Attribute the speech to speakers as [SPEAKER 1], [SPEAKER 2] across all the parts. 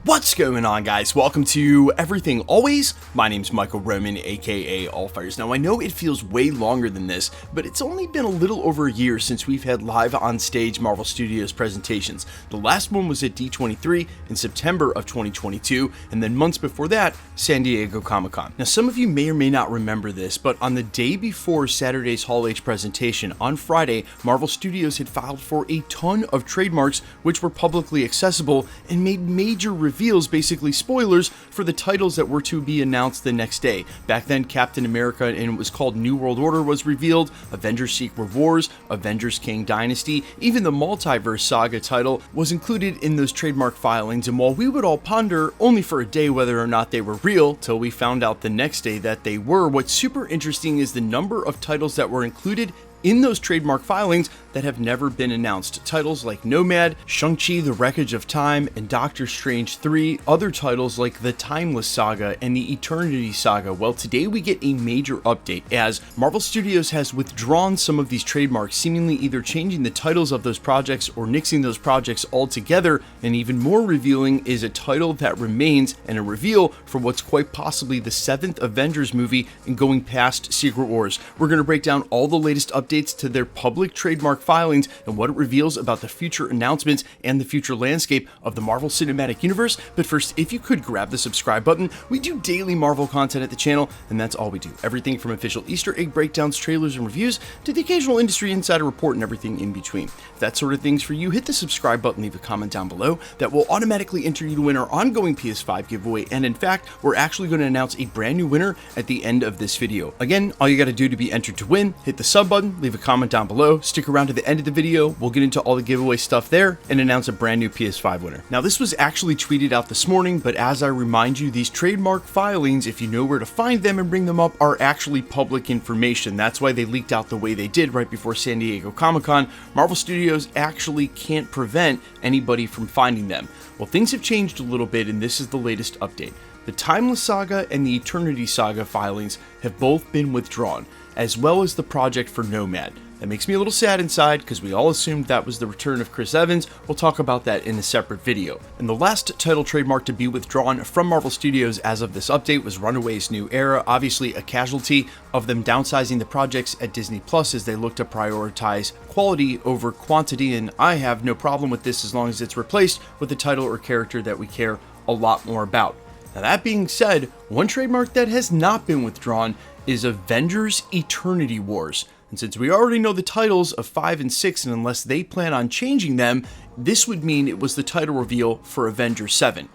[SPEAKER 1] What's going on, guys? Welcome to Everything Always. My name's Michael Roman, aka Allfires. Now, I know it feels way longer than this, but it's only been a little over a year since we've had live on stage Marvel Studios presentations. The last one was at D23 in September of 2022, and then months before that, San Diego Comic-Con. Now, some of you may or may not remember this, but on the day before Saturday's Hall H presentation, on Friday, Marvel Studios had filed for a ton of trademarks which were publicly accessible and made major reveals, basically spoilers, for the titles that were to be announced the next day. Back then, Captain America, and it was called New World Order, was revealed, Avengers Secret Wars, Avengers Kang Dynasty, even the Multiverse saga title was included in those trademark filings, and while we would all ponder only for a day whether or not they were real, till we found out the next day that they were, what's super interesting is the number of titles that were included in those trademark filings that have never been announced. Titles like Nomad, Shang-Chi the Wreckage of Time, and Doctor Strange 3, other titles like the Timeless Saga and the Eternity Saga. Well, today we get a major update as Marvel Studios has withdrawn some of these trademarks, seemingly either changing the titles of those projects or nixing those projects altogether, and even more revealing is a title that remains and a reveal for what's quite possibly the 7th Avengers movie and going past Secret Wars. We're going to break down all the latest updates to their public trademark filings and what it reveals about the future announcements and the future landscape of the Marvel Cinematic Universe. But first, if you could grab the subscribe button, we do daily Marvel content at the channel, and that's all we do. Everything from official Easter egg breakdowns, trailers, and reviews to the occasional industry insider report and everything in between. If that sort of thing's for you, hit the subscribe button, leave a comment down below. That will automatically enter you to win our ongoing PS5 giveaway, and in fact, we're actually going to announce a brand new winner at the end of this video. Again, all you got to do to be entered to win, hit the sub button, leave a comment down below, stick around to the end of the video, we'll get into all the giveaway stuff there and announce a brand new PS5 winner. Now, this was actually tweeted out this morning, but as I remind you, these trademark filings, if you know where to find them and bring them up, are actually public information. That's why they leaked out the way they did right before San Diego Comic-Con. Marvel Studios actually can't prevent anybody from finding them. Well, things have changed a little bit, and this is the latest update. The Timeless Saga and the Eternity Saga filings have both been withdrawn, as well as the project for Nomad. That makes me a little sad inside because we all assumed that was the return of Chris Evans. We'll talk about that in a separate video. And the last title trademark to be withdrawn from Marvel Studios as of this update was Runaway's New Era, obviously a casualty of them downsizing the projects at Disney Plus as they look to prioritize quality over quantity, and I have no problem with this as long as it's replaced with a title or character that we care a lot more about. Now, that being said, one trademark that has not been withdrawn is Avengers Eternity Wars. And since we already know the titles of 5 and 6, and unless they plan on changing them, this would mean it was the title reveal for Avengers 7.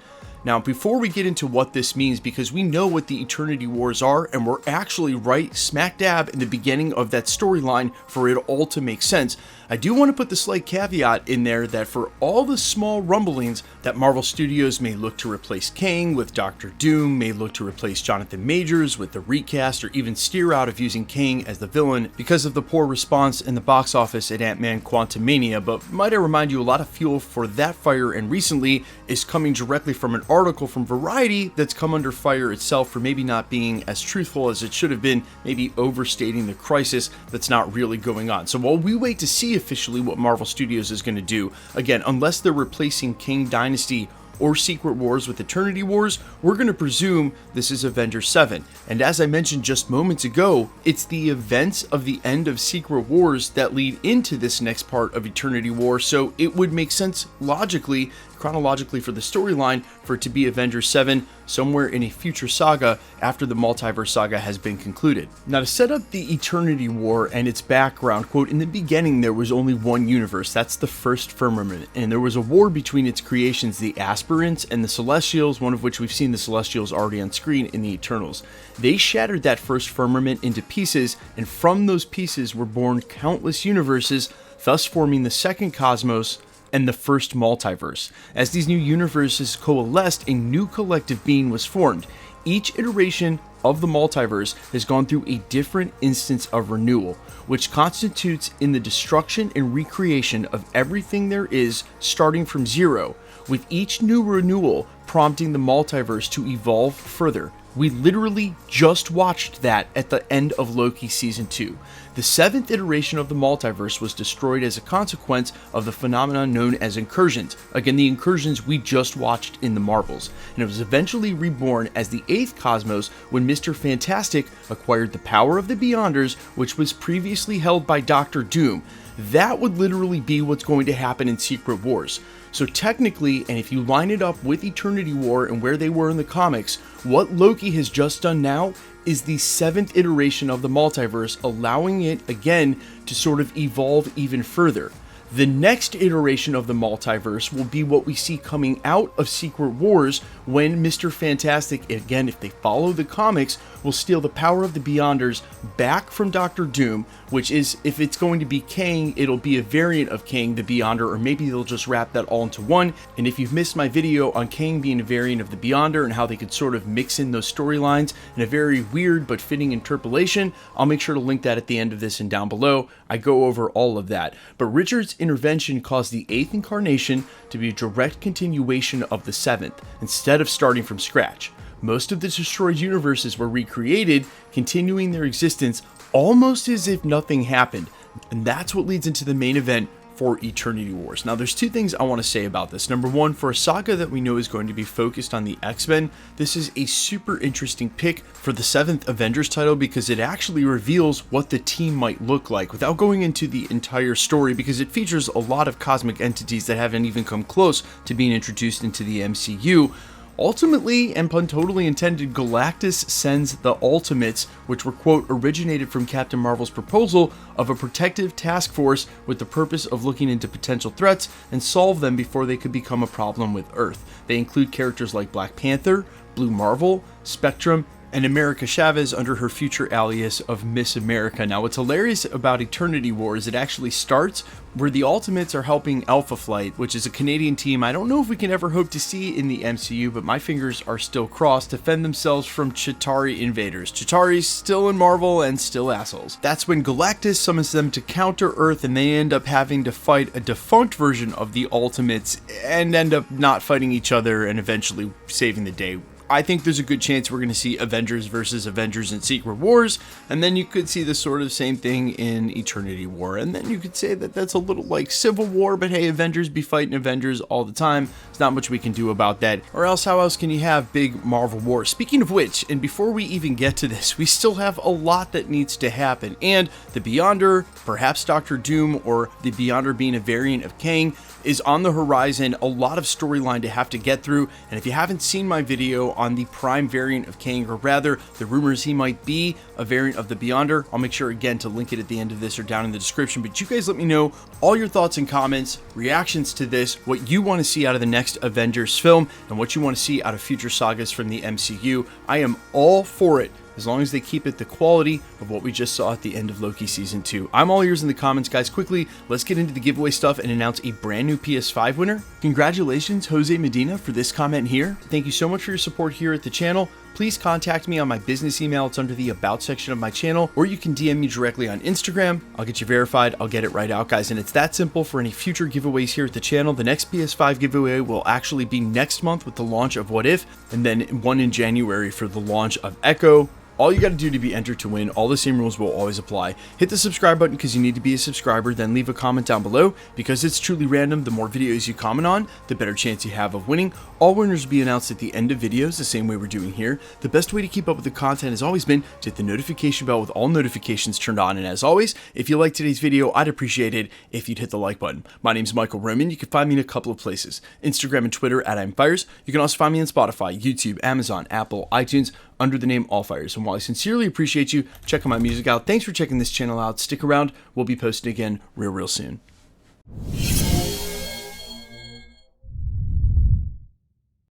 [SPEAKER 1] Now, before we get into what this means, because we know what the Eternity Wars are, and we're actually right smack dab in the beginning of that storyline for it all to make sense, I do want to put the slight caveat in there that for all the small rumblings that Marvel Studios may look to replace Kang with Doctor Doom, may look to replace Jonathan Majors with the recast, or even steer out of using Kang as the villain because of the poor response in the box office at Ant-Man Quantumania, but might I remind you, a lot of fuel for that fire and recently is coming directly from an article from Variety that's come under fire itself for maybe not being as truthful as it should have been, maybe overstating the crisis that's not really going on. So while we wait to see officially what Marvel Studios is going to do, again, unless they're replacing Kang Dynasty or Secret Wars with Eternity Wars, we're going to presume this is Avengers 7. And as I mentioned just moments ago, it's the events of the end of Secret Wars that lead into this next part of Eternity War, so it would make sense logically, chronologically for the storyline for it to be Avengers 7 somewhere in a future saga after the Multiverse saga has been concluded. Now, to set up the Eternity War and its background, quote, in the beginning there was only one universe, that's the first firmament, and there was a war between its creations, the Aspirants and the Celestials, one of which we've seen the Celestials already on screen in the Eternals. They shattered that first firmament into pieces, and from those pieces were born countless universes, thus forming the second cosmos and the first multiverse. As these new universes coalesced, a new collective being was formed. Each iteration of the multiverse has gone through a different instance of renewal, which constitutes in the destruction and recreation of everything there is, starting from zero, with each new renewal prompting the multiverse to evolve further, We literally just watched that at the end of Loki Season 2. The 7th iteration of the multiverse was destroyed as a consequence of the phenomenon known as incursions. Again, the incursions we just watched in the Marvels. And it was eventually reborn as the 8th cosmos when Mr. Fantastic acquired the power of the Beyonders, which was previously held by Doctor Doom. That would literally be what's going to happen in Secret Wars. So technically, and if you line it up with Eternity War and where they were in the comics, what Loki has just done now is the 7th iteration of the multiverse, allowing it again to sort of evolve even further. The next iteration of the multiverse will be what we see coming out of Secret Wars when Mr. Fantastic, again, if they follow the comics, will steal the power of the Beyonders back from Doctor Doom, which is, if it's going to be Kang, it'll be a variant of Kang the Beyonder, or maybe they'll just wrap that all into one. And if you've missed my video on Kang being a variant of the Beyonder and how they could sort of mix in those storylines in a very weird but fitting interpolation, I'll make sure to link that at the end of this and down below. I go over all of that. But Richard's intervention caused the 8th incarnation to be a direct continuation of the 7th, instead of starting from scratch. Most of the destroyed universes were recreated, continuing their existence almost as if nothing happened. And that's what leads into the main event for Eternity Wars. Now, there's two things I want to say about this. Number one, for a saga that we know is going to be focused on the X-Men, this is a super interesting pick for the 7th Avengers title because it actually reveals what the team might look like without going into the entire story, because it features a lot of cosmic entities that haven't even come close to being introduced into the MCU. Ultimately, and pun totally intended, Galactus sends the Ultimates, which were, quote, originated from Captain Marvel's proposal of a protective task force with the purpose of looking into potential threats and solve them before they could become a problem with Earth. They include characters like Black Panther, Blue Marvel, Spectrum, and America Chavez under her future alias of Miss America. Now, what's hilarious about Eternity Wars, it actually starts where the Ultimates are helping Alpha Flight, which is a Canadian team I don't know if we can ever hope to see in the MCU, but my fingers are still crossed, defend themselves from Chitauri invaders. Chitauri's still in Marvel and still assholes. That's when Galactus summons them to counter Earth, and they end up having to fight a defunct version of the Ultimates and end up not fighting each other and eventually saving the day. I think there's a good chance we're going to see Avengers versus Avengers in Secret Wars, and then you could see the sort of same thing in Eternity War, and then you could say that that's a little like Civil War, but hey, Avengers be fighting Avengers all the time. There's not much we can do about that, or else how else can you have big Marvel War? Speaking of which, and before we even get to this, we still have a lot that needs to happen, and the Beyonder, perhaps Doctor Doom, or the Beyonder being a variant of Kang, is on the horizon. A lot of storyline to have to get through, and if you haven't seen my video on the Prime variant of Kang, or rather the rumors he might be a variant of the Beyonder, I'll make sure again to link it at the end of this or down in the description. But you guys let me know all your thoughts and comments, reactions to this, what you want to see out of the next Avengers film, and what you want to see out of future sagas from the MCU. I am all for it, as long as they keep it the quality of what we just saw at the end of Loki Season 2. I'm all ears in the comments, guys. Quickly, let's get into the giveaway stuff and announce a brand new PS5 winner. Congratulations, Jose Medina, for this comment here. Thank you so much for your support here at the channel. Please contact me on my business email. It's under the About section of my channel, or you can DM me directly on Instagram. I'll get you verified. I'll get it right out, guys. And it's that simple for any future giveaways here at the channel. The next PS5 giveaway will actually be next month with the launch of What If, and then one in January for the launch of Echo. All you got to do to be entered to win, all the same rules will always apply. Hit the subscribe button because you need to be a subscriber, then leave a comment down below. Because it's truly random, the more videos you comment on, the better chance you have of winning. All winners will be announced at the end of videos, the same way we're doing here. The best way to keep up with the content has always been to hit the notification bell with all notifications turned on. And as always, if you liked today's video, I'd appreciate it if you'd hit the like button. My name's Michael Roman. You can find me in a couple of places. Instagram and Twitter at I'mFires. You can also find me on Spotify, YouTube, Amazon, Apple, iTunes, under the name AllFires. And while I sincerely appreciate you checking my music out, thanks for checking this channel out. Stick around. We'll be posting again real soon.